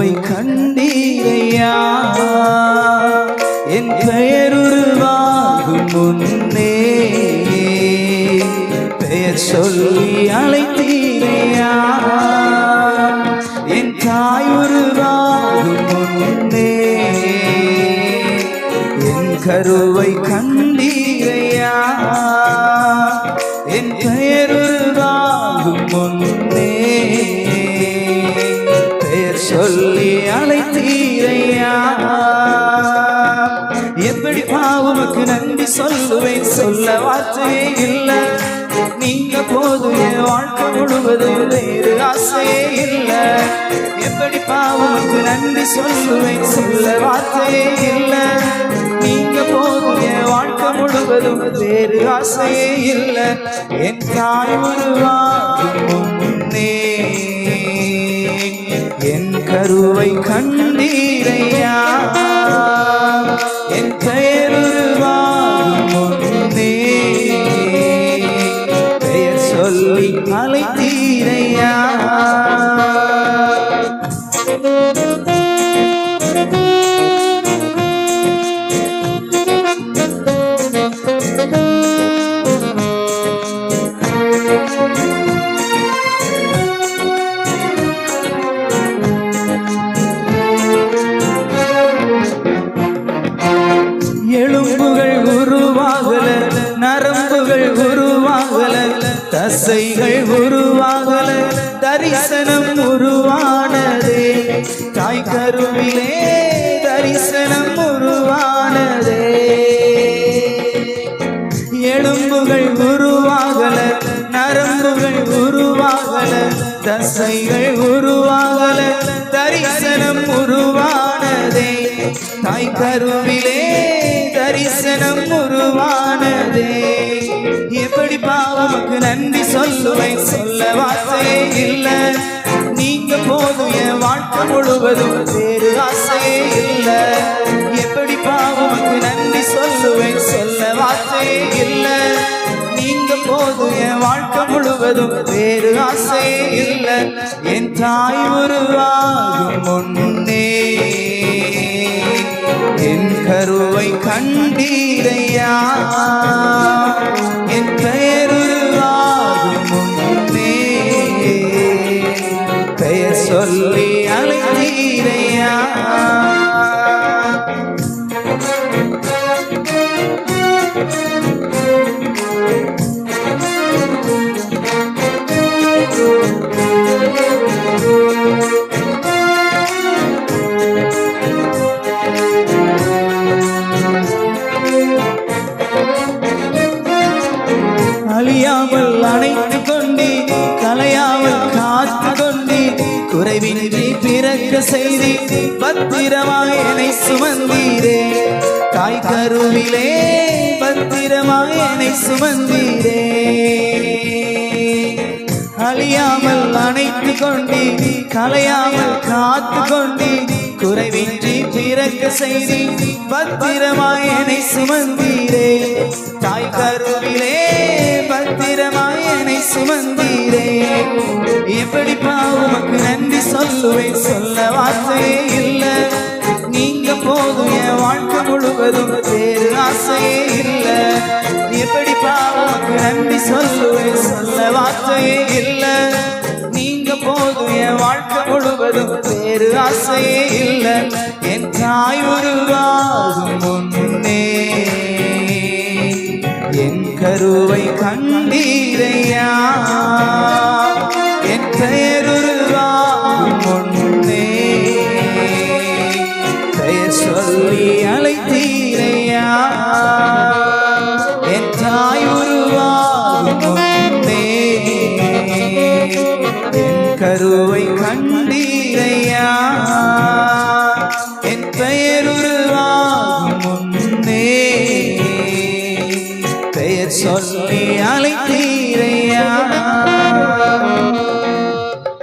கருவை கண்டீரையா என் பெயர் உருவாகும் முன்னே பெயர் சொல்லி அழைத்தீரையா என் தாய் உருவாகும் முன்னே என் கருவை கண்டீரையா என் பெயர் உருவாகும் முன்னே பெயர் சொல்லி அழைத்தீரையா எப்படி உமக்கு நன்றி சொல்லுவேன் சொல்ல வார்த்தையே இல்லை நீங்க போதும் என் வாழ்க்கை முழுவதும் வேறு ஆசையே இல்லை எப்படி உமக்கு நன்றி சொல்லுவேன் சொல்ல வார்த்தையே இல்லை நீங்க போதும் என் வாழ்க்கை முழுவதும் வேறு ஆசையே இல்லை என் தாய் உருவாகும் முன்னே என் கருவை கண்டீரையா என் பெயர் உருவாகும் முன்னே பெயர் சொல்லி அழைத்தீரையா எலும்புகள் உருவாகல நரம்புகள் உருவாகல தசைகள் உருவாகல தரிசனம் உருவானதே தாய் கருவிலே தரிசனம் உருவானதே எலும்புகள் உருவாகல நரம்புகள் உருவாகல தசைகள் உருவாகல தரிசனம் உருவானதே தாய் கருவிலே தரிசனம் உருவானதே எப்படி உமக்கு நன்றி சொல்லுவேன் சொல்ல வார்த்தையே இல்லை நீங்க போதும் என் வாழ்க்கை முழுவதும் வேறு ஆசையே இல்லை எப்படி உமக்கு நன்றி சொல்லுவேன் சொல்ல வார்த்தையே இல்லை நீங்க போதும் என் வாழ்க்கை முழுவதும் வேறு ஆசையே இல்லை என் தாய் உருவாகும் முன்னே என் கருவை கண்டீரையா என் பெயர் உருவாகும் முன்னே பெயர் சொல்லி அழைத்தீரையா அழியாமல் அணைத்து கொண்டு கலையாமல் காத்து கொண்டு குறைவின்றி பிறக்க செய்தி பத்திரமாய் என்னை சுமந்தீரே தாய் கருவிலே பத்திரமாய் என்னை சுமந்தீரே அழியாமல் அணைத்து கொண்டு கலையாமல் காத்து கொண்டு குறைவின்றி பிறக்க செய்தி பத்திரமாய் என்னை சுமந்தீரே தாய் கருவிலே பத்திரமாய் என்னை சுமந்தீரே எப்படி உமக்கு நன்றி சொல்லுவேன் சொல்ல வார்த்தையே இல்லை நீங்க போதும் என் வாழ்க்கை முழுவதும் வேறு ஆசையே இல்லை எப்படி உமக்கு நன்றி சொல்லுவேன் சொல்ல வார்த்தையே இல்லை நீங்க போதும் என் வாழ்க்கை முழுவதும் வேறு ஆசையே இல்லை என் தாய் உருவாகும் முன்னே என் கருவை கண்டீரையா என் பெயர் உருவாகும் முன்னே பெயர் சொல்லி அழைத்தீரையா என் தாய் உருவாகும் முன்னே என் கருவை கண்டீரையா என் பெயர் உருவாகும் முன்னே பெயர் சொல்லி அழைத்தீரையா